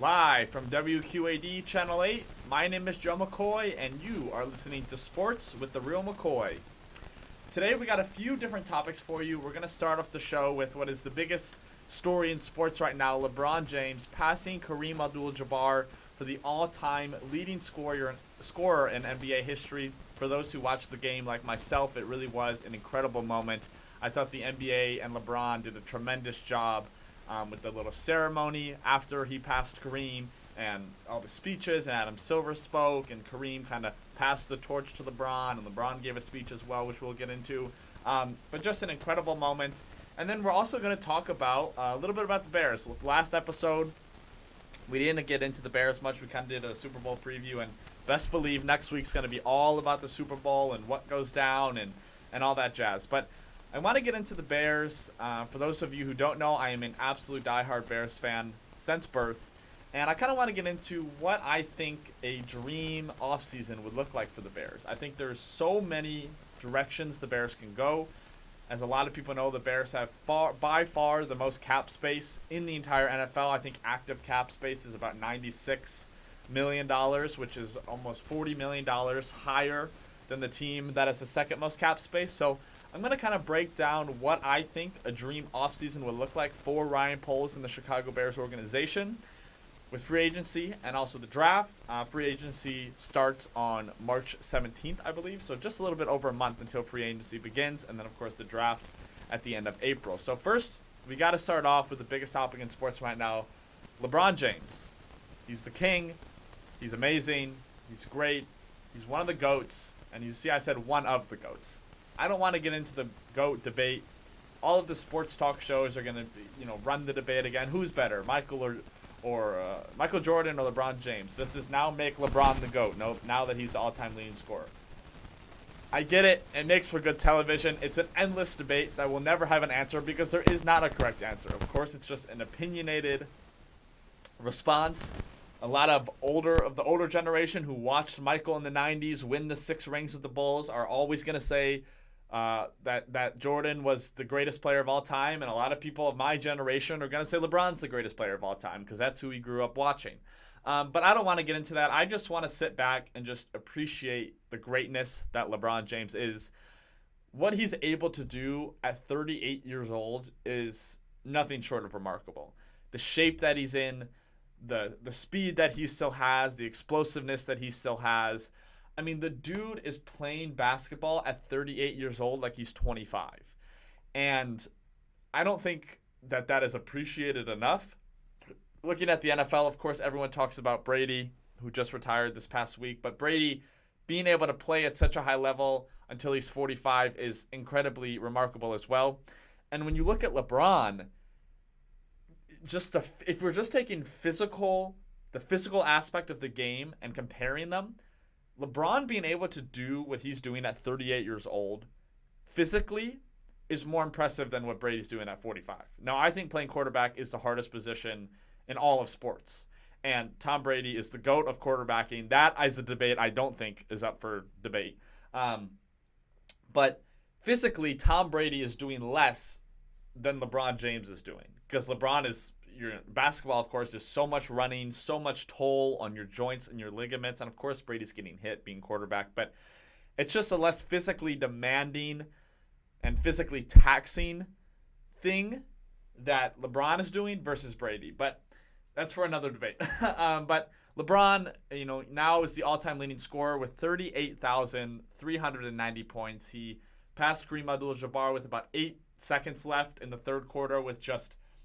Live from WQAD Channel 8, my name is Joe McCoy, and you are listening to Sports with the Real McCoy. Today we got a few different topics for you. We're going to start off the show with what is the biggest story in sports right now, LeBron James passing Kareem Abdul-Jabbar for the all-time leading scorer in NBA history. For those who watched the game like myself, it really was an incredible moment. I thought the NBA and LeBron did a tremendous job with the little ceremony after he passed Kareem and all the speeches, and Adam Silver spoke, and Kareem kind of passed the torch to LeBron, and LeBron gave a speech as well, which we'll get into. But just an incredible moment. And then we're also going to talk about a little bit about the Bears. Last episode, we didn't get into the Bears much. We kind of did a Super Bowl preview, and best believe next week's going to be all about the Super Bowl and what goes down and all that jazz. But I want to get into the Bears. For those of you who don't know, I am an absolute diehard Bears fan since birth. And I kind of want to get into what I think a dream offseason would look like for the Bears. I think there's so many directions the Bears can go. As a lot of people know, the Bears have by far the most cap space in the entire NFL. I think active cap space is about $96 million, which is almost $40 million higher than the team that has the second most cap space. So I'm going to kind of break down what I think a dream offseason would look like for Ryan Poles and the Chicago Bears organization with free agency and also the draft. Free agency starts on March 17th, I believe, so just a little bit over a month until free agency begins, and then, of course, the draft at the end of April. So first, we got to start off with the biggest topic in sports right now, LeBron James. He's the king. He's amazing. He's great. He's one of the GOATs, and you see I said one of the GOATs. I don't want to get into the GOAT debate. All of the sports talk shows are going to, run the debate again. Who's better, Michael Jordan or LeBron James? Does this now make LeBron the GOAT? No, now that he's the all-time leading scorer. I get it. It makes for good television. It's an endless debate that will never have an answer because there is not a correct answer. Of course, it's just an opinionated response. A lot of the older generation who watched Michael in the 90s win the 6 rings with the Bulls are always going to say that Jordan was the greatest player of all time, and a lot of people of my generation are going to say LeBron's the greatest player of all time because that's who he grew up watching. But I don't want to get into that. I just want to sit back and just appreciate the greatness that LeBron James is. What he's able to do at 38 years old is nothing short of remarkable. The shape that he's in, the speed that he still has, the explosiveness that he still has. I mean, the dude is playing basketball at 38 years old like he's 25. And I don't think that is appreciated enough. Looking at the NFL, of course, everyone talks about Brady, who just retired this past week. But Brady being able to play at such a high level until he's 45 is incredibly remarkable as well. And when you look at LeBron, if we're just taking the physical aspect of the game and comparing them, LeBron being able to do what he's doing at 38 years old physically is more impressive than what Brady's doing at 45. Now, I think playing quarterback is the hardest position in all of sports. And Tom Brady is the GOAT of quarterbacking. That is a debate I don't think is up for debate. But physically, Tom Brady is doing less than LeBron James is doing. Because basketball, of course, is so much running, so much toll on your joints and your ligaments. And, of course, Brady's getting hit being quarterback. But it's just a less physically demanding and physically taxing thing that LeBron is doing versus Brady. But that's for another debate. But LeBron, now is the all-time leading scorer with 38,390 points. He passed Kareem Abdul-Jabbar with about 8 seconds left in the third quarter with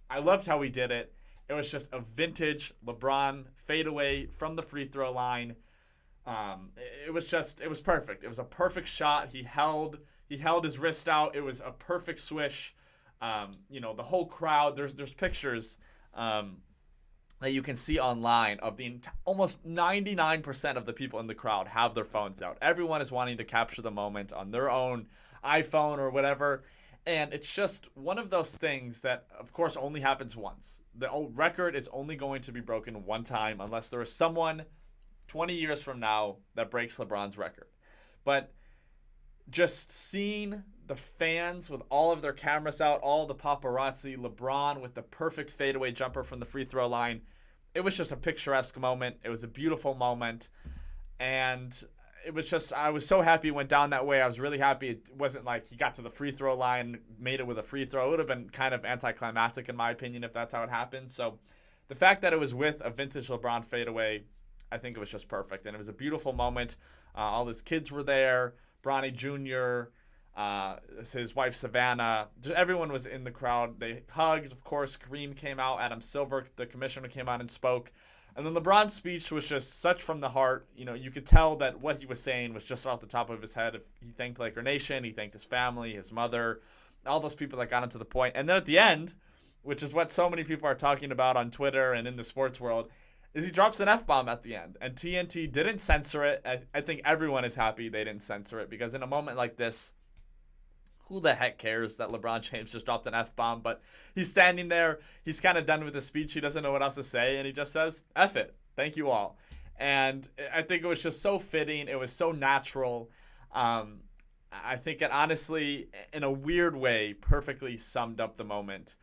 I loved how he did it. It was just a vintage LeBron fadeaway from the free throw line. It was perfect. It was a perfect shot. He held his wrist out. It was a perfect swish. The whole crowd. There's pictures that you can see online of almost 99% of the people in the crowd have their phones out. Everyone is wanting to capture the moment on their own iPhone or whatever. And it's just one of those things that, of course, only happens once. The record is only going to be broken one time unless there is someone 20 years from now that breaks LeBron's record. But just seeing the fans with all of their cameras out, all the paparazzi, LeBron with the perfect fadeaway jumper from the free throw line, it was just a picturesque moment. It was a beautiful moment. And it was just, I was so happy it went down that way. I was really happy it wasn't like he got to the free throw line, made it with a free throw. It would have been kind of anticlimactic in my opinion if that's how it happened. So the fact that it was with a vintage LeBron fadeaway, I think it was just perfect. And it was a beautiful moment. All his kids were there. Bronny Jr., his wife Savannah, just everyone was in the crowd. They hugged, of course. Kareem came out. Adam Silver, the commissioner, came out and spoke. And then LeBron's speech was just such from the heart. You know, you could tell that what he was saying was just off the top of his head. He thanked Laker Nation. He thanked his family, his mother, all those people that got him to the point. And then at the end, which is what so many people are talking about on Twitter and in the sports world, is he drops an F-bomb at the end. And TNT didn't censor it. I think everyone is happy they didn't censor it, because in a moment like this, who the heck cares that LeBron James just dropped an F-bomb? But he's standing there. He's kind of done with his speech. He doesn't know what else to say. And he just says, F it. Thank you all. And I think it was just so fitting. It was so natural. I think it honestly, in a weird way, perfectly summed up the moment.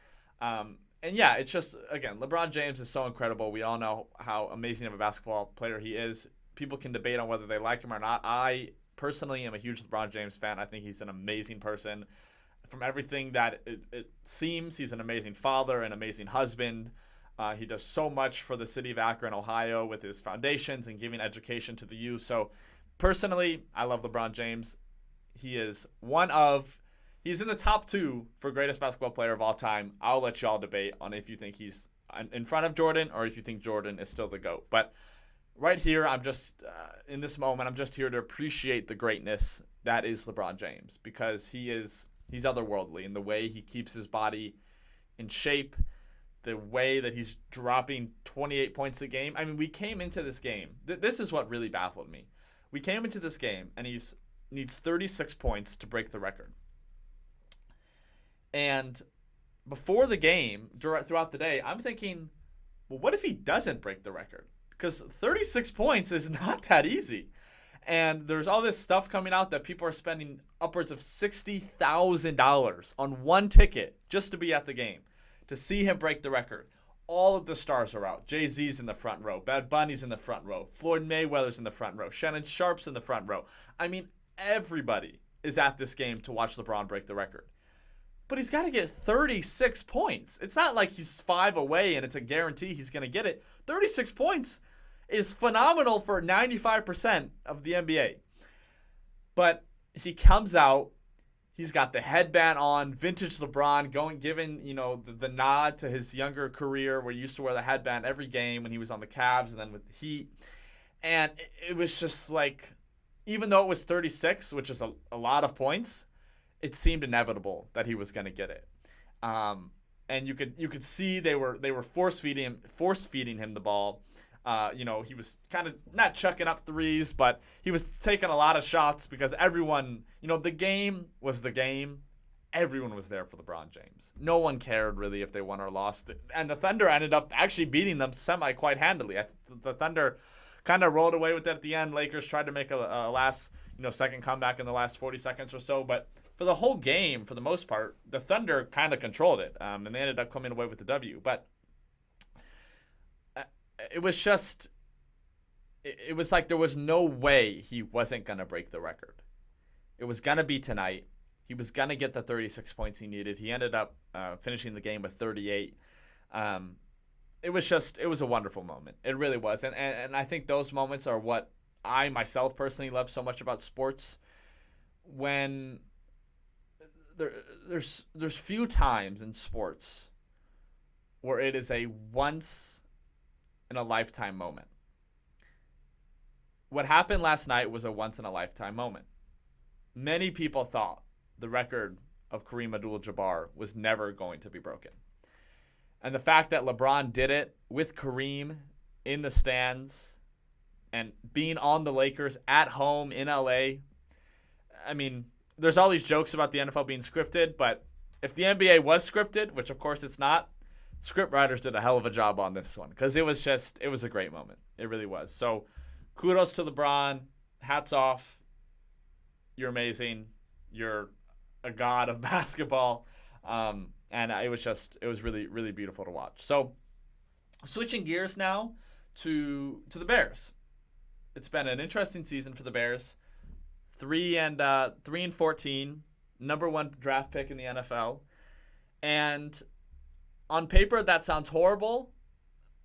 And yeah, it's just, again, LeBron James is so incredible. We all know how amazing of a basketball player he is. People can debate on whether they like him or not. I personally am a huge LeBron James fan. I think he's an amazing person. From everything that it seems, he's an amazing father, an amazing husband. He does so much for the city of Akron, Ohio, with his foundations and giving education to the youth. So personally, I love LeBron James. He is he's in the top 2 for greatest basketball player of all time. I'll let y'all debate on if you think he's in front of Jordan or if you think Jordan is still the GOAT. But right here, I'm just, in this moment, I'm just here to appreciate the greatness that is LeBron James, because he's otherworldly in the way he keeps his body in shape, the way that he's dropping 28 points a game. I mean, we came into this game. This is what really baffled me. We came into this game, and he needs 36 points to break the record. And before the game, throughout the day, I'm thinking, well, what if he doesn't break the record? Because 36 points is not that easy. And there's all this stuff coming out that people are spending upwards of $60,000 on one ticket just to be at the game, to see him break the record. All of the stars are out. Jay-Z's in the front row. Bad Bunny's in the front row. Floyd Mayweather's in the front row. Shannon Sharp's in the front row. I mean, everybody is at this game to watch LeBron break the record. But he's got to get 36 points. It's not like he's 5 away and it's a guarantee he's going to get it. 36 points is phenomenal for 95% of the NBA. But he comes out. He's got the headband on, vintage LeBron, giving the nod to his younger career where he used to wear the headband every game when he was on the Cavs and then with the Heat. And it was just like, even though it was 36, which is a lot of points, it seemed inevitable that he was going to get it. And you could see they were force feeding him the ball. He was kind of not chucking up threes, but he was taking a lot of shots because everyone, the game was the game. Everyone was there for LeBron James. No one cared really if they won or lost. And the Thunder ended up actually beating them quite handily. The Thunder kind of rolled away with it at the end. Lakers tried to make a last, second comeback in the last 40 seconds or so, but for the whole game, for the most part, the Thunder kind of controlled it, and they ended up coming away with the W. But it was just, it was like there was no way he wasn't going to break the record. It was going to be tonight. He was going to get the 36 points he needed. He ended up finishing the game with 38. It was a wonderful moment. It really was. And I think those moments are what I myself personally love so much about sports. When there's few times in sports where it is a once in a lifetime moment. What happened last night was a once in a lifetime moment. Many people thought the record of Kareem Abdul-Jabbar was never going to be broken. And the fact that LeBron did it with Kareem in the stands and being on the Lakers at home in LA, I mean, there's all these jokes about the NFL being scripted, but if the NBA was scripted, which of course it's not, script writers did a hell of a job on this one because it was a great moment. It really was. So kudos to LeBron. Hats off. You're amazing. You're a god of basketball. And it was really, really beautiful to watch. So Switching gears now to the Bears. It's been an interesting season for the Bears. 3-14, number one draft pick in the NFL. And on paper, that sounds horrible,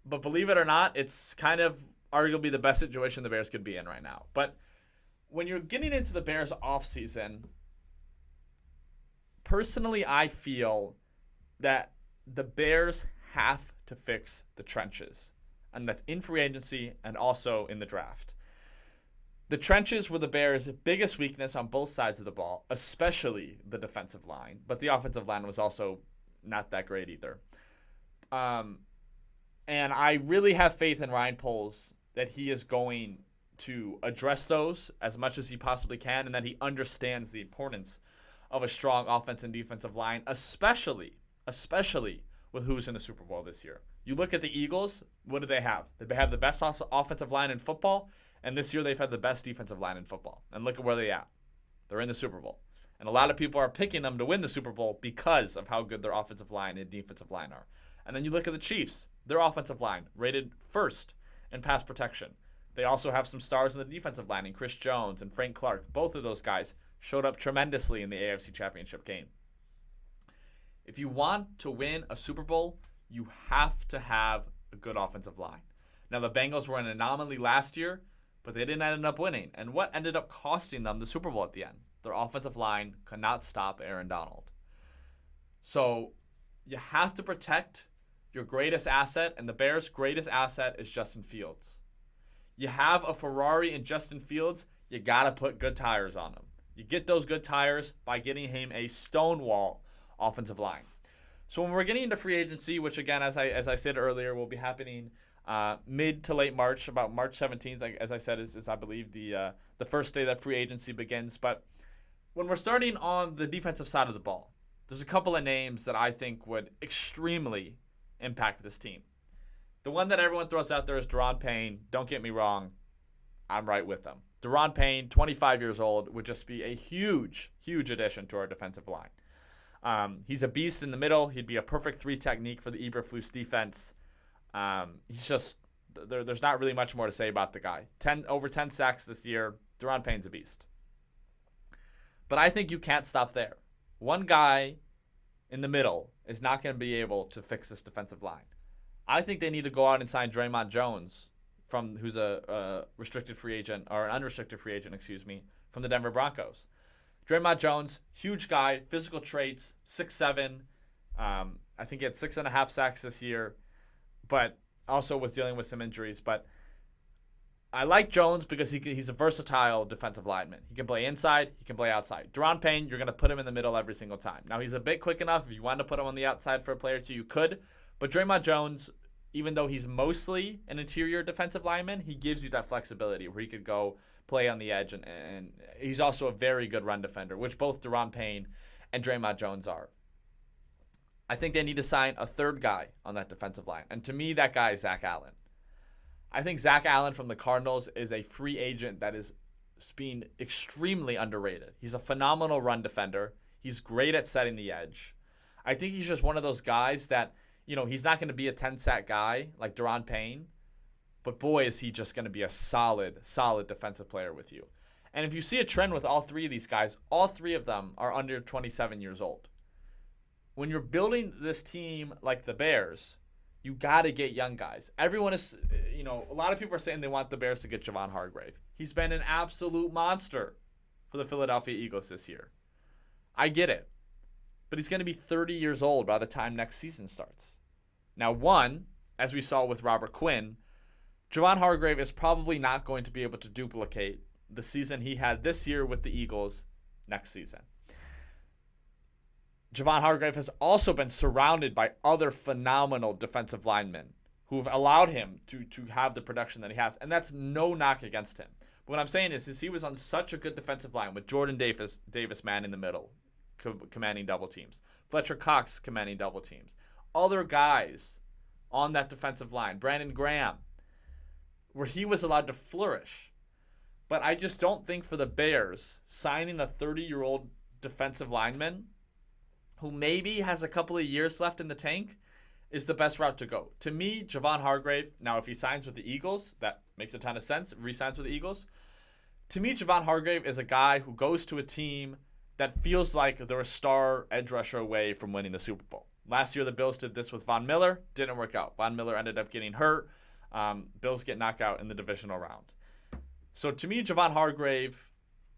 but believe it or not, it's kind of arguably the best situation the Bears could be in right now. But when you're getting into the Bears offseason, personally, I feel that the Bears have to fix the trenches, and that's in free agency and also in the draft. The trenches were the Bears' biggest weakness on both sides of the ball, especially the defensive line. But the offensive line was also not that great either. And I really have faith in Ryan Poles that he is going to address those as much as he possibly can, and that he understands the importance of a strong offense and defensive line, especially with who's in the Super Bowl this year. You look at the Eagles, what do they have? They have the best offensive line in football, and this year they've had the best defensive line in football. And look at where they're at. They're in the Super Bowl. And a lot of people are picking them to win the Super Bowl because of how good their offensive line and defensive line are. And then you look at the Chiefs. Their offensive line, rated first in pass protection. They also have some stars in the defensive line, in Chris Jones and Frank Clark. Both of those guys showed up tremendously in the AFC Championship game. If you want to win a Super Bowl, you have to have a good offensive line. Now, the Bengals were an anomaly last year, but they didn't end up winning. And what ended up costing them the Super Bowl at the end? Their offensive line could not stop Aaron Donald. So you have to protect your greatest asset, and the Bears' greatest asset is Justin Fields. You have a Ferrari in Justin Fields, you got to put good tires on him. You get those good tires by getting him a stonewall offensive line. So when we're getting into free agency, which again, as I said earlier, will be happening mid to late March, about March 17th, as I said, is I believe the first day that free agency begins. But when we're starting on the defensive side of the ball, there's a couple of names that I think would extremely impact this team. The one that everyone throws out there is Daron Payne. Don't get me wrong, I'm right with them. Daron Payne, 25 years old, would just be a huge, huge addition to our defensive line. He's a beast in the middle. He'd be a perfect 3 technique for the Eberflus defense. He's just there's not really much more to say about the guy. Over 10 sacks this year. Daron Payne's a beast. But I think you can't stop there. One guy in the middle is not going to be able to fix this defensive line. I think they need to go out and sign Draymond Jones, who's a restricted free agent, or an unrestricted free agent, from the Denver Broncos. Draymond Jones, huge guy, physical traits, 6'7". I think he had 6.5 sacks this year, but also was dealing with some injuries. But I like Jones because he's a versatile defensive lineman. He can play inside, he can play outside. Daron Payne, you're going to put him in the middle every single time. Now, he's a bit quick enough. If you wanted to put him on the outside for a play or two, you could. But Draymond Jones, even though he's mostly an interior defensive lineman, he gives you that flexibility where he could go play on the edge, and he's also a very good run defender, which both Daron Payne and Draymond Jones are. I think they need to sign a third guy on that defensive line, and to me, that guy is Zach Allen. I think Zach Allen from the Cardinals is a free agent that is being extremely underrated. He's a phenomenal run defender. He's great at setting the edge. I think he's just one of those guys that, he's not going to be a 10-sack guy like Daron Payne, but boy, is he just going to be a solid defensive player with you. And if you see a trend with all three of these guys, all three of them are under 27 years old. When you're building this team like the Bears, you got to get young guys. Everyone is, a lot of people are saying they want the Bears to get Javon Hargrave. He's been an absolute monster for the Philadelphia Eagles this year. I get it. But he's going to be 30 years old by the time next season starts. Now, as we saw with Robert Quinn, Javon Hargrave is probably not going to be able to duplicate the season he had this year with the Eagles next season. Javon Hargrave has also been surrounded by other phenomenal defensive linemen who have allowed him to have the production that he has. And that's no knock against him. But what I'm saying is he was on such a good defensive line with Jordan Davis man in the middle, commanding double teams. Fletcher Cox commanding double teams. Other guys on that defensive line. Brandon Graham, where he was allowed to flourish. But I just don't think for the Bears, signing a 30-year-old defensive lineman who maybe has a couple of years left in the tank, is the best route to go. To me, Javon Hargrave, now if he signs with the Eagles, that makes a ton of sense, re-signs with the Eagles. To me, Javon Hargrave is a guy who goes to a team that feels like they're a star edge rusher away from winning the Super Bowl. Last year, the Bills did this with Von Miller. Didn't work out. Von Miller ended up getting hurt. Bills get knocked out in the divisional round. So to me, Javon Hargrave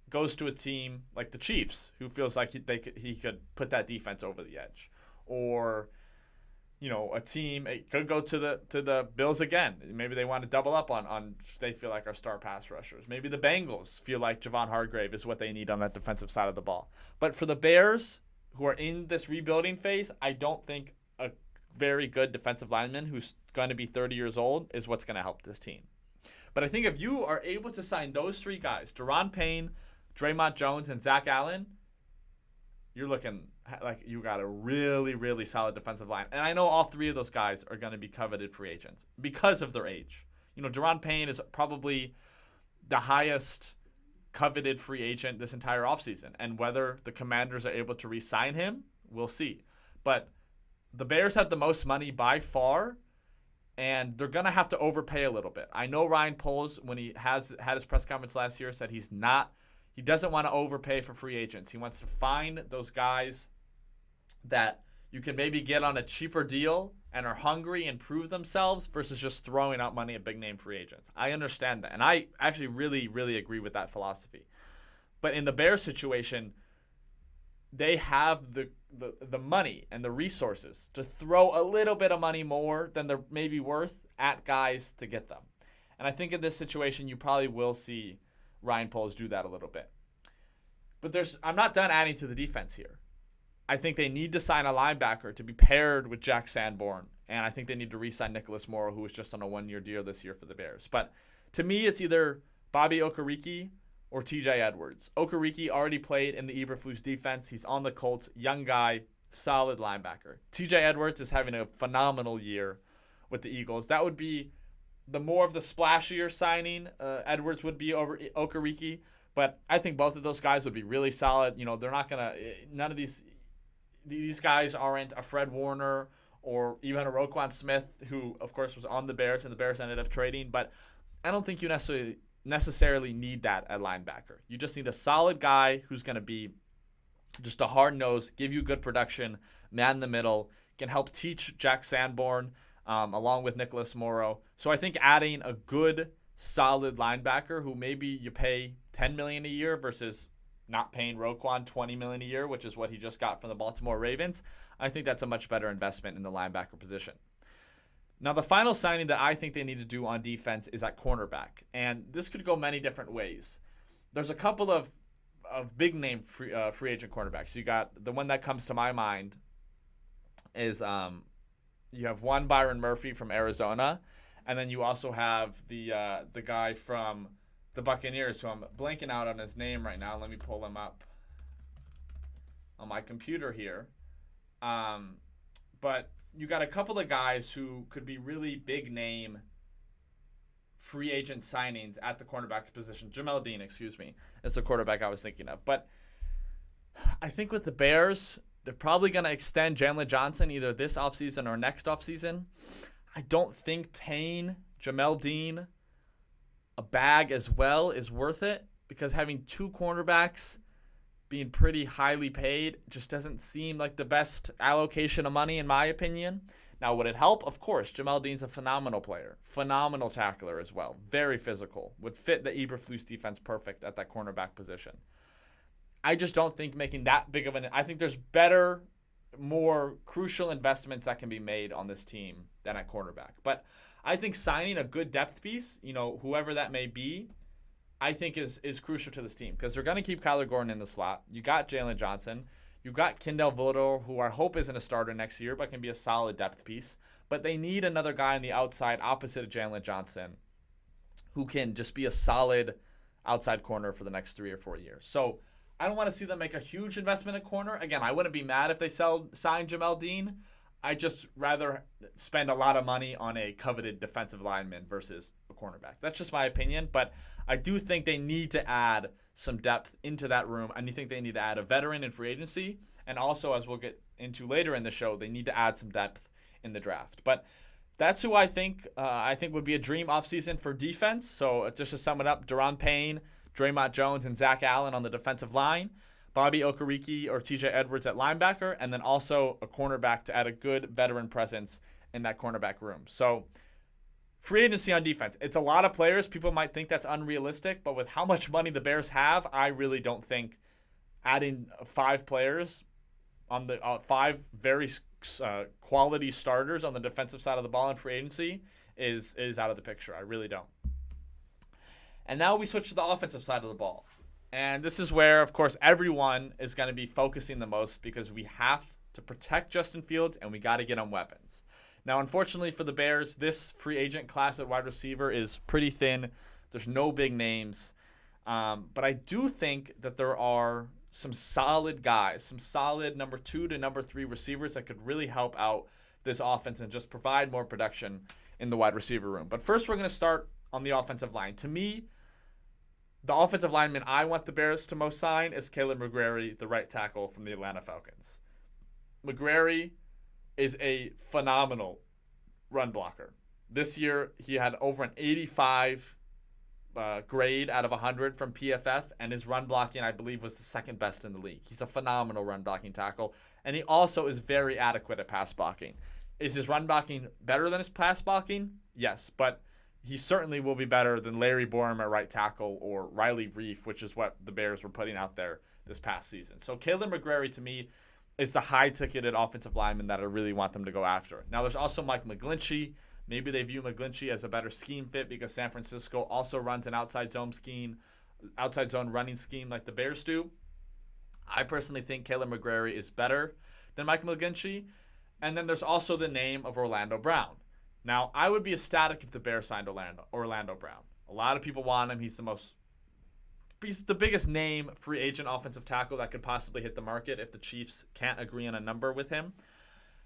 goes to a team like the Chiefs, who feels like he could put that defense over the edge. Or, a team, it could go to the Bills again. Maybe they want to double up on they feel like our star pass rushers. Maybe the Bengals feel like Javon Hargrave is what they need on that defensive side of the ball. But for the Bears, who are in this rebuilding phase, I don't think a very good defensive lineman who's going to be 30 years old is what's going to help this team. But I think if you are able to sign those three guys, Daron Payne, Draymond Jones, and Zach Allen, you're looking like you got a really, really solid defensive line. And I know all three of those guys are going to be coveted free agents because of their age. Daron Payne is probably the highest coveted free agent this entire offseason. And whether the Commanders are able to re-sign him, we'll see. But the Bears have the most money by far, and they're going to have to overpay a little bit. I know Ryan Poles, when he had his press conference last year, said he doesn't want to overpay for free agents. He wants to find those guys that you can maybe get on a cheaper deal and are hungry and prove themselves versus just throwing out money at big-name free agents. I understand that, and I actually really, really agree with that philosophy. But in the Bears situation, they have the money and the resources to throw a little bit of money more than they're maybe worth at guys to get them. And I think in this situation, you probably will see Ryan Poles do that a little bit. But I'm not done adding to the defense here. I think they need to sign a linebacker to be paired with Jack Sanborn. And I think they need to re-sign Nicholas Morrow, who was just on a one-year deal this year for the Bears. But to me, it's either Bobby Okereke or TJ Edwards. Okereke already played in the Eberflus defense. He's on the Colts. Young guy, solid linebacker. TJ Edwards is having a phenomenal year with the Eagles. That would be the more of the splashier signing. Edwards would be over Okereke. But I think both of those guys would be really solid. They're not going to – none of these guys aren't a Fred Warner or even a Roquan Smith, who, of course, was on the Bears, and the Bears ended up trading. But I don't think you necessarily need that at linebacker. You just need a solid guy who's going to be just a hard nose, give you good production, man in the middle, can help teach Jack Sanborn along with Nicholas Morrow. So I think adding a good, solid linebacker who maybe you pay $10 million a year versus not paying Roquan $20 million a year, which is what he just got from the Baltimore Ravens, I think that's a much better investment in the linebacker position. Now, the final signing that I think they need to do on defense is at cornerback. And this could go many different ways. There's a couple of big-name free agent cornerbacks. You got the one that comes to my mind is you have one Byron Murphy from Arizona, and then you also have the guy from the Buccaneers, who I'm blanking out on his name right now. Let me pull him up on my computer here. But you got a couple of guys who could be really big name free agent signings at the cornerback position. Jamel Dean, is the quarterback I was thinking of. But I think with the Bears, they're probably going to extend Jalen Johnson either this offseason or next offseason. I don't think paying Jamel Dean a bag as well is worth it, because having two cornerbacks being pretty highly paid just doesn't seem like the best allocation of money, in my opinion. Now, would it help? Of course. Jamel Dean's a phenomenal player, phenomenal tackler as well, very physical, would fit the Eberflus defense perfect at that cornerback position. I just don't think making that big of I think there's better, more crucial investments that can be made on this team than at cornerback. But I think signing a good depth piece, whoever that may be, I think is crucial to this team, because they're going to keep Kyler Gordon in the slot. You got Jalen Johnson. You got Kendall Vildor, who I hope isn't a starter next year, but can be a solid depth piece. But they need another guy on the outside opposite of Jalen Johnson who can just be a solid outside corner for the next 3 or 4 years. So I don't want to see them make a huge investment at corner. Again, I wouldn't be mad if they sign Jamel Dean. I just rather spend a lot of money on a coveted defensive lineman versus a cornerback. That's just my opinion, but I do think they need to add some depth into that room, and I think they need to add a veteran in free agency, and also, as we'll get into later in the show, they need to add some depth in the draft. But that's who I think would be a dream offseason for defense. So just to sum it up, Deron Payne, Draymond Jones, and Zach Allen on the defensive line, Bobby Okereke or TJ Edwards at linebacker, and then also a cornerback to add a good veteran presence in that cornerback room. So free agency on defense. It's a lot of players. People might think that's unrealistic, but with how much money the Bears have, I really don't think adding 5 players on the 5 very quality starters on the defensive side of the ball in free agency is out of the picture. I really don't. And now we switch to the offensive side of the ball. And this is where, of course, everyone is going to be focusing the most because we have to protect Justin Fields and we got to get him weapons. Now, unfortunately for the Bears, this free agent class at wide receiver is pretty thin. There's no big names. But I do think that there are some solid guys, some solid number 2 to number 3 receivers that could really help out this offense and just provide more production in the wide receiver room. But first, we're going to start on the offensive line. To me, the offensive lineman I want the Bears to most sign is Caleb McGrary, the right tackle from the Atlanta Falcons. McGrary is a phenomenal run blocker. This year, he had over an 85 grade out of 100 from PFF, and his run blocking, I believe, was the second best in the league. He's a phenomenal run blocking tackle, and he also is very adequate at pass blocking. Is his run blocking better than his pass blocking? Yes, but he certainly will be better than Larry Borom at right tackle or Riley Reif, which is what the Bears were putting out there this past season. So Caleb McGrary, to me, is the high-ticketed offensive lineman that I really want them to go after. Now, there's also Mike McGlinchey. Maybe they view McGlinchey as a better scheme fit because San Francisco also runs an outside zone running scheme like the Bears do. I personally think Caleb McGrary is better than Mike McGlinchey. And then there's also the name of Orlando Brown. Now, I would be ecstatic if the Bears signed Orlando Brown. A lot of people want him. He's the biggest name free agent offensive tackle that could possibly hit the market if the Chiefs can't agree on a number with him.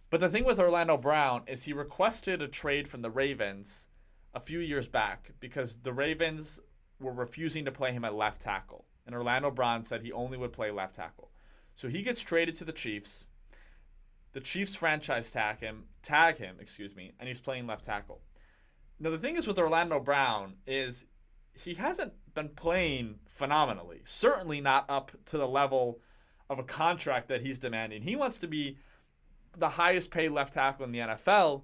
But the thing with Orlando Brown is he requested a trade from the Ravens a few years back because the Ravens were refusing to play him at left tackle. And Orlando Brown said he only would play left tackle. So he gets traded to the Chiefs. The Chiefs franchise tag him, and he's playing left tackle. Now, the thing is with Orlando Brown is he hasn't been playing phenomenally. Certainly not up to the level of a contract that he's demanding. He wants to be the highest paid left tackle in the NFL,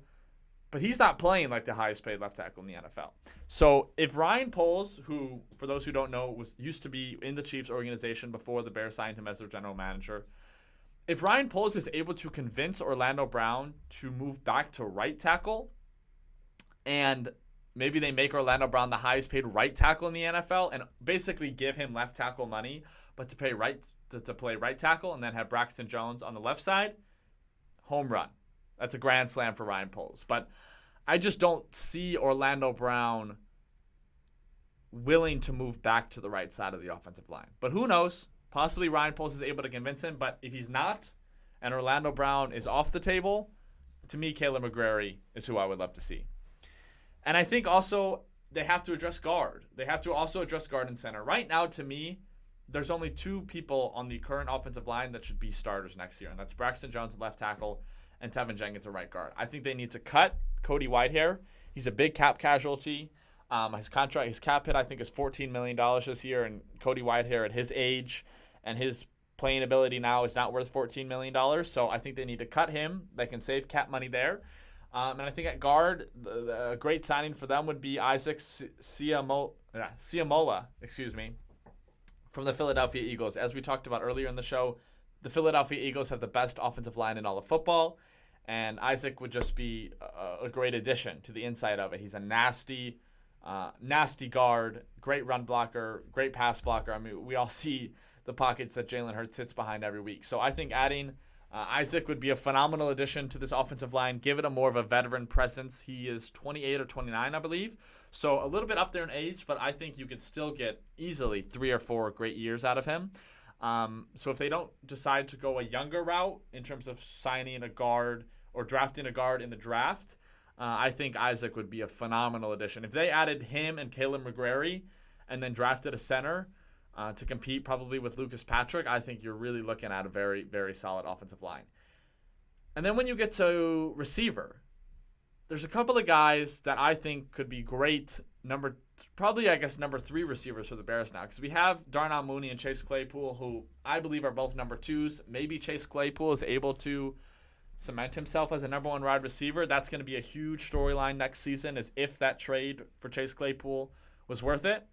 but he's not playing like the highest paid left tackle in the NFL. So if Ryan Poles, who, for those who don't know, used to be in the Chiefs organization before the Bears signed him as their general manager, if Ryan Poles is able to convince Orlando Brown to move back to right tackle, and maybe they make Orlando Brown the highest paid right tackle in the NFL and basically give him left tackle money, but to play right tackle and then have Braxton Jones on the left side, home run. That's a grand slam for Ryan Poles. But I just don't see Orlando Brown willing to move back to the right side of the offensive line. But who knows? Possibly Ryan Poles is able to convince him. But if he's not and Orlando Brown is off the table, to me, Caleb McGrary is who I would love to see. And I think also they have to address guard. They have to also address guard and center. Right now, to me, there's only 2 people on the current offensive line that should be starters next year, and that's Braxton Jones at left tackle and Tevin Jenkins at right guard. I think they need to cut Cody Whitehair. He's a big cap casualty. His cap hit, I think, is $14 million this year, and Cody Whitehair at his age and his playing ability now is not worth $14 million, so I think they need to cut him. They can save cap money there. And I think at guard, a great signing for them would be Isaac Siamola, from the Philadelphia Eagles. As we talked about earlier in the show, the Philadelphia Eagles have the best offensive line in all of football, and Isaac would just be a great addition to the inside of it. He's a nasty guard, great run blocker, great pass blocker. I mean, we all see the pockets that Jalen Hurts sits behind every week. So I think adding Isaac would be a phenomenal addition to this offensive line, give it a more of a veteran presence. He is 28 or 29, I believe. So a little bit up there in age, but I think you could still get easily 3 or 4 great years out of him. So if they don't decide to go a younger route in terms of signing a guard or drafting a guard in the draft, I think Isaac would be a phenomenal addition. If they added him and Caleb McGrary and then drafted a center to compete probably with Lucas Patrick, I think you're really looking at a very, very solid offensive line. And then when you get to receiver, there's a couple of guys that I think could be great number 3 receivers for the Bears now, because we have Darnell Mooney and Chase Claypool, who I believe are both number 2s. Maybe Chase Claypool is able to cement himself as a number 1 wide receiver. That's going to be a huge storyline next season, is if that trade for Chase Claypool was worth it.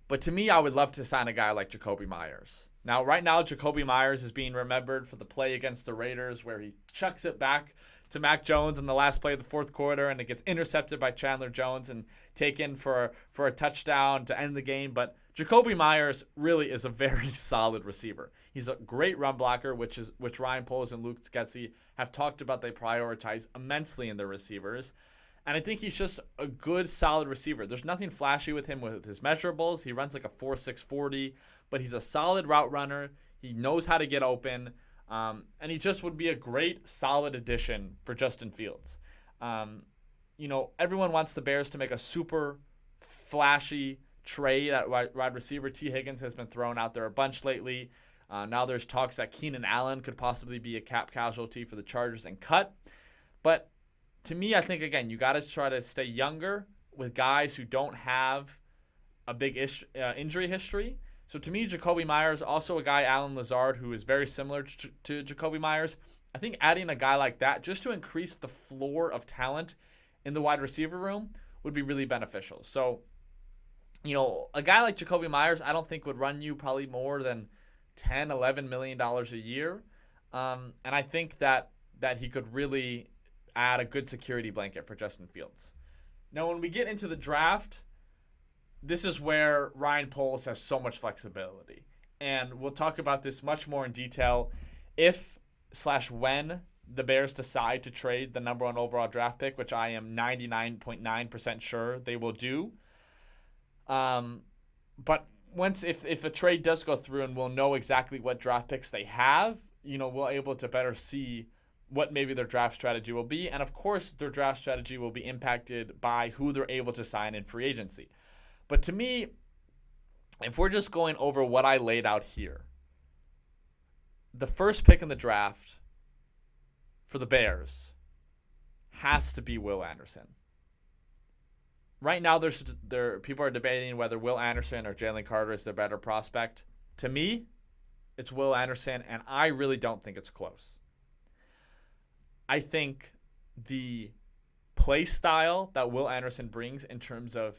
But to me, I would love to sign a guy like Jacoby Myers. Now, right now, Jacoby Myers is being remembered for the play against the Raiders where he chucks it back to Mac Jones in the last play of the fourth quarter, and it gets intercepted by Chandler Jones and taken for a touchdown to end the game. But Jacoby Myers really is a very solid receiver. He's a great run blocker, which Ryan Poles and Luke Getsy have talked about they prioritize immensely in their receivers. And I think he's just a good, solid receiver. There's nothing flashy with him with his measurables. He runs like a 4.6 40, but he's a solid route runner. He knows how to get open. And he just would be a great, solid addition for Justin Fields. Everyone wants the Bears to make a super flashy trade at wide receiver. T. Higgins has been thrown out there a bunch lately. Now there's talks that Keenan Allen could possibly be a cap casualty for the Chargers and cut. But to me, I think, again, you got to try to stay younger with guys who don't have a big injury history. So to me, Jacoby Myers, also a guy, Alan Lazard, who is very similar to Jacoby Myers. I think adding a guy like that just to increase the floor of talent in the wide receiver room would be really beneficial. So, a guy like Jacoby Myers, I don't think would run you probably more than $10, $11 million a year. And I think that he could really add a good security blanket for Justin Fields. Now, when we get into the draft, this is where Ryan Poles has so much flexibility. And we'll talk about this much more in detail if/when the Bears decide to trade the number 1 overall draft pick, which I am 99.9% sure they will do. But if a trade does go through and we'll know exactly what draft picks they have, we'll able to better see what maybe their draft strategy will be. And of course, their draft strategy will be impacted by who they're able to sign in free agency. But to me, if we're just going over what I laid out here, the first pick in the draft for the Bears has to be Will Anderson. Right now, people are debating whether Will Anderson or Jalen Carter is the better prospect. To me, it's Will Anderson, and I really don't think it's close. I think the play style that Will Anderson brings in terms of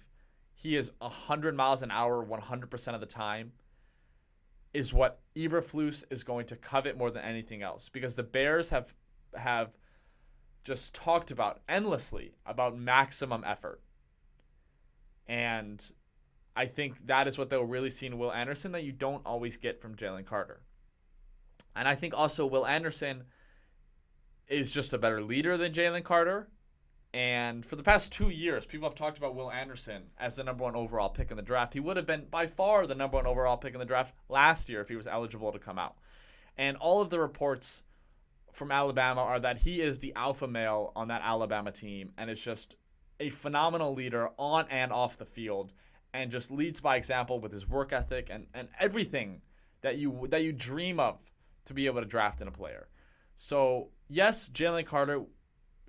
he is 100 miles an hour 100% of the time is what Eberflus is going to covet more than anything else, because the Bears have just talked about endlessly about maximum effort. And I think that is what they'll really see in Will Anderson that you don't always get from Jalen Carter. And I think also Will Anderson is just a better leader than Jalen Carter. And for the past 2 years, people have talked about Will Anderson as the number 1 overall pick in the draft. He would have been by far the number 1 overall pick in the draft last year if he was eligible to come out. And all of the reports from Alabama are that he is the alpha male on that Alabama team and is just a phenomenal leader on and off the field, and just leads by example with his work ethic and everything that you dream of to be able to draft in a player. So yes, Jalen Carter,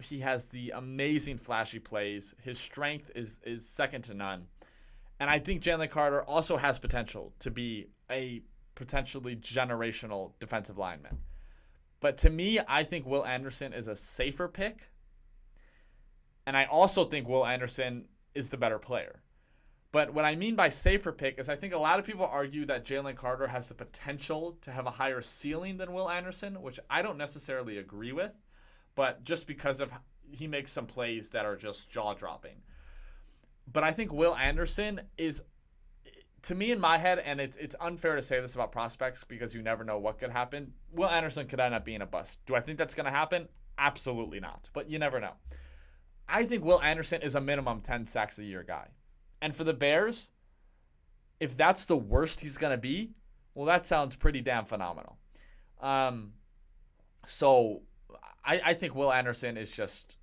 he has the amazing flashy plays. His strength is second to none. And I think Jalen Carter also has potential to be a potentially generational defensive lineman. But to me, I think Will Anderson is a safer pick. And I also think Will Anderson is the better player. But what I mean by safer pick is I think a lot of people argue that Jalen Carter has the potential to have a higher ceiling than Will Anderson, which I don't necessarily agree with, but just because of he makes some plays that are just jaw-dropping. But I think Will Anderson is, to me in my head, and it's unfair to say this about prospects because you never know what could happen, Will Anderson could end up being a bust. Do I think that's going to happen? Absolutely not. But you never know. I think Will Anderson is a minimum 10 sacks a year guy. And for the Bears, if that's the worst he's going to be, well, that sounds pretty damn phenomenal. So I think Will Anderson is just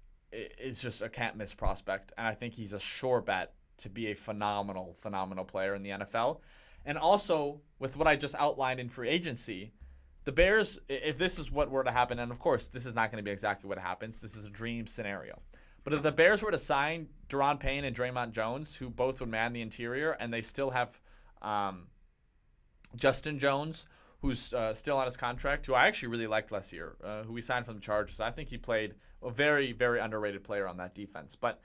a can't-miss prospect, and I think he's a sure bet to be a phenomenal player in the NFL. And also, with what I just outlined in free agency, the Bears, if this is what were to happen, and of course this is not going to be exactly what happens, this is a dream scenario. But if the Bears were to sign Deron Payne and Draymond Jones, who both would man the interior, and they still have Justin Jones, who's still on his contract, who I actually really liked last year, who we signed from the Chargers. I think he played a very, very underrated player on that defense. But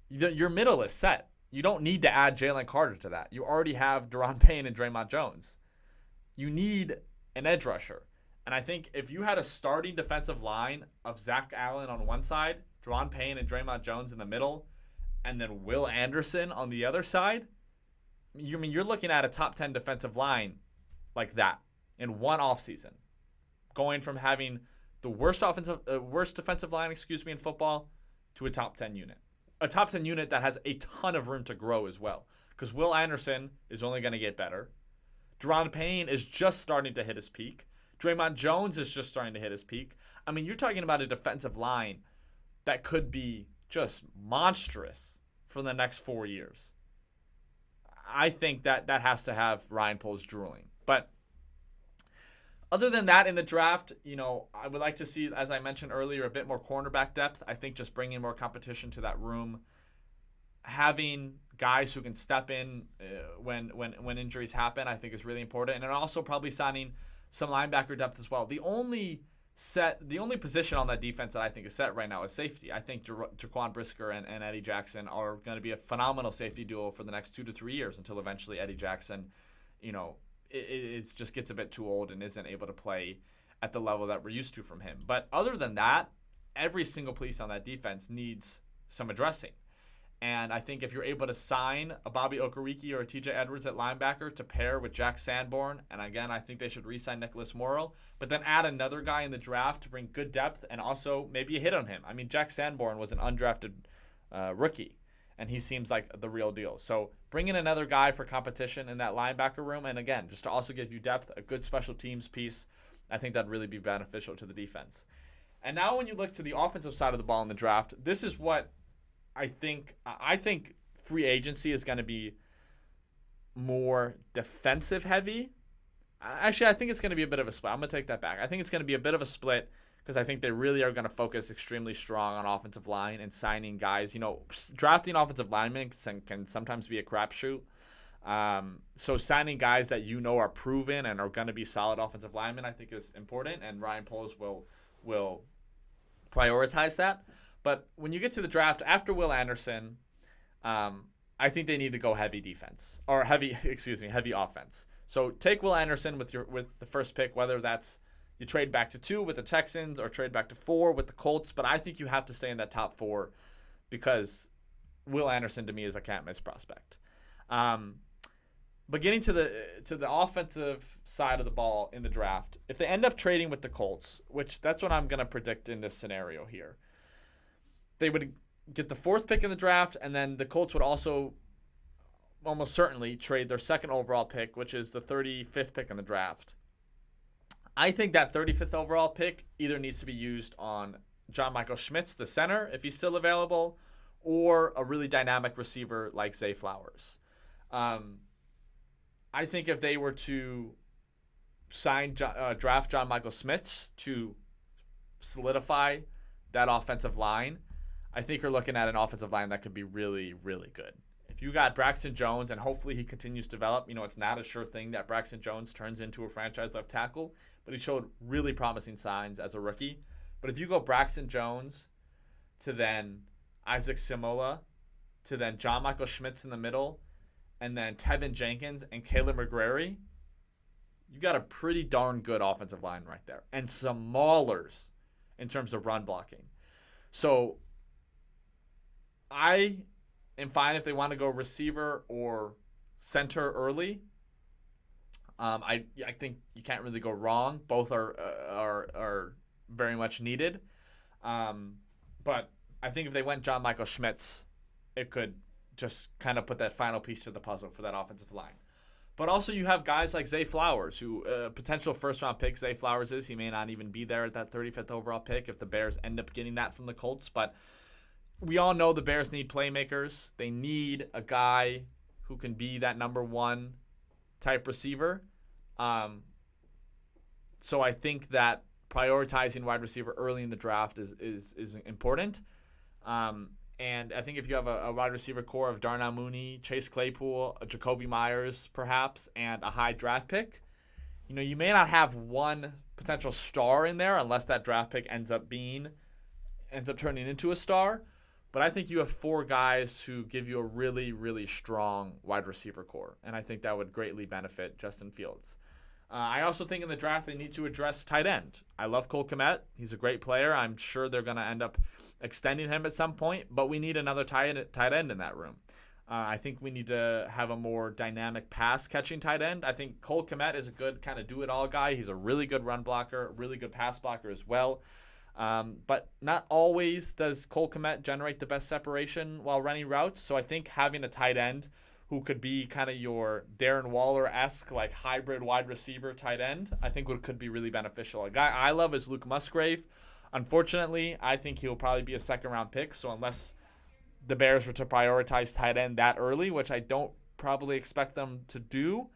your middle is set. You don't need to add Jalen Carter to that. You already have Deron Payne and Draymond Jones. You need an edge rusher. And I think if you had a starting defensive line of Zach Allen on one side, Deron Payne and Draymond Jones in the middle, and then Will Anderson on the other side, you're looking at a top 10 defensive line like that in one offseason, going from having the worst defensive line, in football, to a top 10 unit. A top 10 unit that has a ton of room to grow as well, because Will Anderson is only going to get better. Deron Payne is just starting to hit his peak. Draymond Jones is just starting to hit his peak. I mean, you're talking about a defensive line that could be just monstrous for the next 4 years. I think that has to have Ryan Poles drooling. But other than that, in the draft, I would like to see, as I mentioned earlier, a bit more cornerback depth. I think just bringing more competition to that room, having guys who can step in when injuries happen, I think is really important. And then also probably signing some linebacker depth as well. The only position on that defense that I think is set right now is safety. I think Jaquan Brisker and Eddie Jackson are going to be a phenomenal safety duo for the next 2 to 3 years until eventually Eddie Jackson, just gets a bit too old and isn't able to play at the level that we're used to from him. But other than that, every single piece on that defense needs some addressing. And I think if you're able to sign a Bobby Okereke or a TJ Edwards at linebacker to pair with Jack Sanborn, and again, I think they should re-sign Nicholas Morrow, but then add another guy in the draft to bring good depth and also maybe a hit on him. I mean, Jack Sanborn was an undrafted rookie, and he seems like the real deal. So bring in another guy for competition in that linebacker room, and again, just to also give you depth, a good special teams piece, I think that'd really be beneficial to the defense. And now when you look to the offensive side of the ball in the draft, this is what I think free agency is going to be more defensive heavy. Actually, I think it's going to be a bit of a split. I'm going to take that back. I think it's going to be a bit of a split because I think they really are going to focus extremely strong on offensive line and signing guys. Drafting offensive linemen can sometimes be a crapshoot. So signing guys that are proven and are going to be solid offensive linemen, I think is important, and Ryan Poles will prioritize that. But when you get to the draft after Will Anderson, I think they need to go heavy defense or heavy offense. So take Will Anderson with the first pick, whether that's you trade back to 2 with the Texans or trade back to 4 with the Colts. But I think you have to stay in that top 4 because Will Anderson to me is a can't miss prospect. But getting to the offensive side of the ball in the draft, if they end up trading with the Colts, which that's what I'm going to predict in this scenario here, they would get the 4th pick in the draft, and then the Colts would also almost certainly trade their 2nd overall pick, which is the 35th pick in the draft. I think that 35th overall pick either needs to be used on John Michael Schmitz, the center, if he's still available, or a really dynamic receiver like Zay Flowers. I think if they were to draft John Michael Schmitz to solidify that offensive line, I think you're looking at an offensive line that could be really, really good. If you got Braxton Jones, and hopefully he continues to develop, it's not a sure thing that Braxton Jones turns into a franchise left tackle, but he showed really promising signs as a rookie. But if you go Braxton Jones to then Isaac Simola to then John Michael Schmitz in the middle, and then Tevin Jenkins and Caleb McGrary, you got a pretty darn good offensive line right there. And some maulers in terms of run blocking. So I am fine if they want to go receiver or center early. I think you can't really go wrong. Both are very much needed. But I think if they went John Michael Schmitz, it could just kind of put that final piece to the puzzle for that offensive line. But also you have guys like Zay Flowers, who potential first-round pick Zay Flowers is. He may not even be there at that 35th overall pick if the Bears end up getting that from the Colts. But we all know the Bears need playmakers. They need a guy who can be that number 1 type receiver. So I think that prioritizing wide receiver early in the draft is important. And I think if you have a wide receiver core of Darnell Mooney, Chase Claypool, Jacoby Myers perhaps, and a high draft pick, you may not have one potential star in there unless that draft pick ends up turning into a star. But I think you have 4 guys who give you a really, really strong wide receiver core. And I think that would greatly benefit Justin Fields. I also think in the draft they need to address tight end. I love Cole Kmet. He's a great player. I'm sure they're going to end up extending him at some point. But we need another tight end in that room. I think we need to have a more dynamic pass-catching tight end. I think Cole Kmet is a good kind of do-it-all guy. He's a really good run blocker, really good pass blocker as well. But not always does Cole Kmet generate the best separation while running routes. So I think having a tight end who could be kind of your Darren Waller-esque like hybrid wide receiver tight end, I think could be really beneficial. A guy I love is Luke Musgrave. Unfortunately, I think he'll probably be a second-round pick. So unless the Bears were to prioritize tight end that early, which I don't probably expect them to do,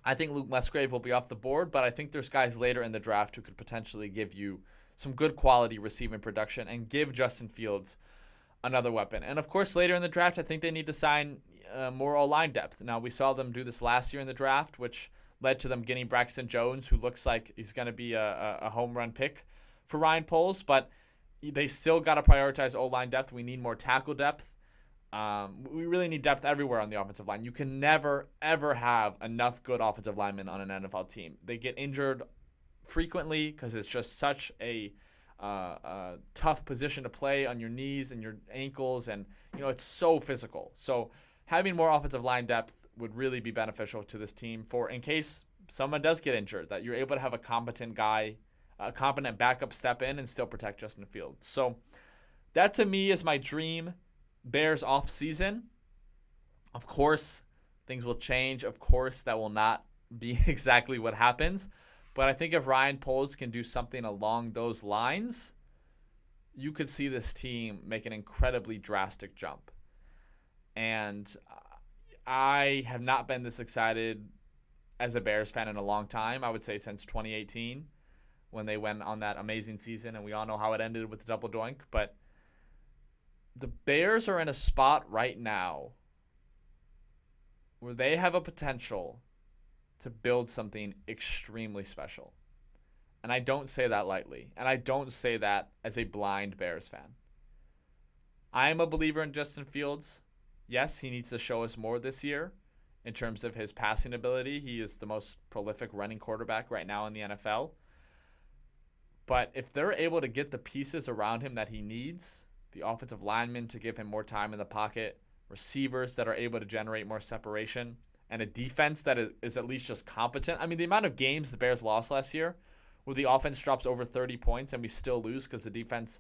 I think Luke Musgrave will be off the board. But I think there's guys later in the draft who could potentially give you some good quality receiving production and give Justin Fields another weapon. And of course, later in the draft, I think they need to sign more O-line depth. Now, we saw them do this last year in the draft, which led to them getting Braxton Jones, who looks like he's going to be a home run pick for Ryan Poles, but they still got to prioritize O-line depth. We need more tackle depth. We really need depth everywhere on the offensive line. You can never, ever have enough good offensive linemen on an NFL team. They get injured frequently because it's just such a tough position to play on your knees and your ankles, and it's so physical. So having more offensive line depth would really be beneficial to this team for in case someone does get injured, that you're able to have a competent backup step in and still protect Justin Fields. So that to me is my dream Bears off season. Of course, things will change. Of course, that will not be exactly what happens. But I think if Ryan Poles can do something along those lines, you could see this team make an incredibly drastic jump. And I have not been this excited as a Bears fan in a long time. I would say since 2018 when they went on that amazing season, and we all know how it ended with the double doink. But the Bears are in a spot right now where they have a potential to build something extremely special. And I don't say that lightly. And I don't say that as a blind Bears fan. I am a believer in Justin Fields. Yes, he needs to show us more this year in terms of his passing ability. He is the most prolific running quarterback right now in the NFL. But if they're able to get the pieces around him that he needs, the offensive linemen to give him more time in the pocket, receivers that are able to generate more separation, and a defense that is at least just competent. I mean, the amount of games the Bears lost last year where the offense drops over 30 points and we still lose because the defense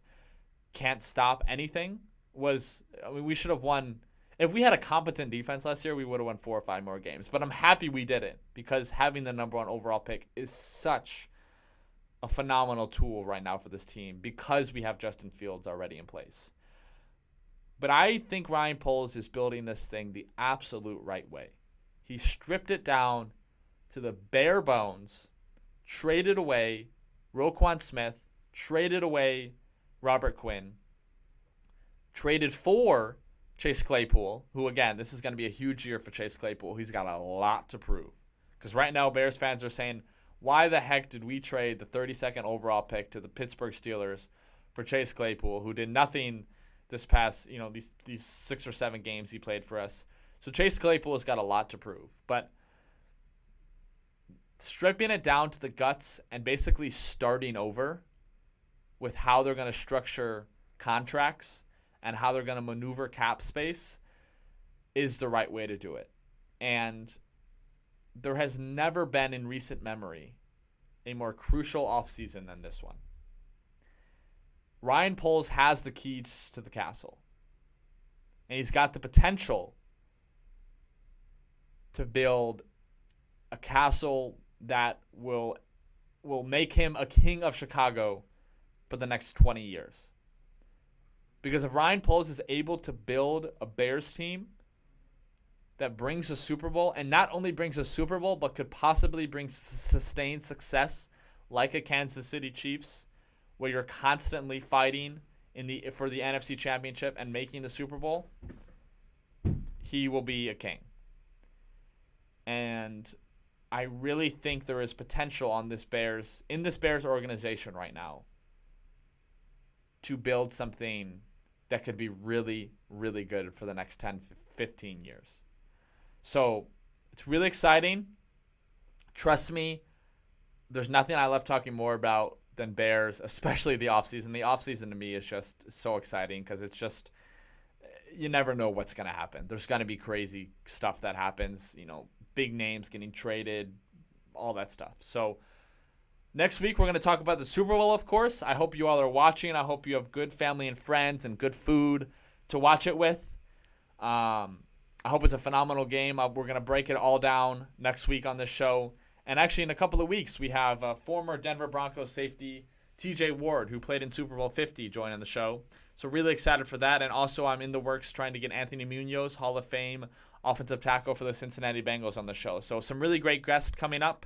can't stop anything we should have won. If we had a competent defense last year, we would have won 4 or 5 more games. But I'm happy we didn't, because having the number 1 overall pick is such a phenomenal tool right now for this team because we have Justin Fields already in place. But I think Ryan Poles is building this thing the absolute right way. He stripped it down to the bare bones, traded away Roquan Smith, traded away Robert Quinn, traded for Chase Claypool, who, again, this is going to be a huge year for Chase Claypool. He's got a lot to prove. Because right now, Bears fans are saying, why the heck did we trade the 32nd overall pick to the Pittsburgh Steelers for Chase Claypool, who did nothing this past, these 6 or 7 games he played for us? So Chase Claypool has got a lot to prove. But stripping it down to the guts and basically starting over with how they're going to structure contracts and how they're going to maneuver cap space is the right way to do it. And there has never been in recent memory a more crucial offseason than this one. Ryan Poles has the keys to the castle. And he's got the potential to build a castle that will make him a king of Chicago for the next 20 years. Because if Ryan Poles is able to build a Bears team that brings a Super Bowl, and not only brings a Super Bowl, but could possibly bring sustained success like a Kansas City Chiefs, where you're constantly fighting for the NFC Championship and making the Super Bowl, he will be a king. And I really think there is potential in this Bears organization right now to build something that could be really, really good for the next 10, 15 years. So it's really exciting. Trust me, there's nothing I love talking more about than Bears, especially the offseason. The offseason to me is just so exciting because it's just, you never know what's going to happen. There's going to be crazy stuff that happens, big names getting traded, all that stuff. So next week, we're going to talk about the Super Bowl, of course. I hope you all are watching. I hope you have good family and friends and good food to watch it with. I hope it's a phenomenal game. We're going to break it all down next week on this show. And actually, in a couple of weeks, we have former Denver Broncos safety TJ Ward, who played in Super Bowl 50, joining the show. So really excited for that. And also, I'm in the works trying to get Anthony Munoz, Hall of Fame offensive tackle for the Cincinnati Bengals, on the show. So some really great guests coming up.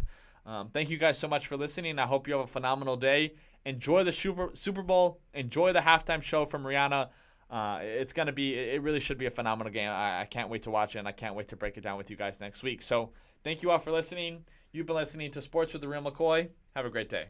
Thank you guys so much for listening. I hope you have a phenomenal day. Enjoy the Super Bowl. Enjoy the halftime show from Rihanna. It really should be a phenomenal game. I can't wait to watch it, and I can't wait to break it down with you guys next week. So thank you all for listening. You've been listening to Sports with the Real McCoy. Have a great day.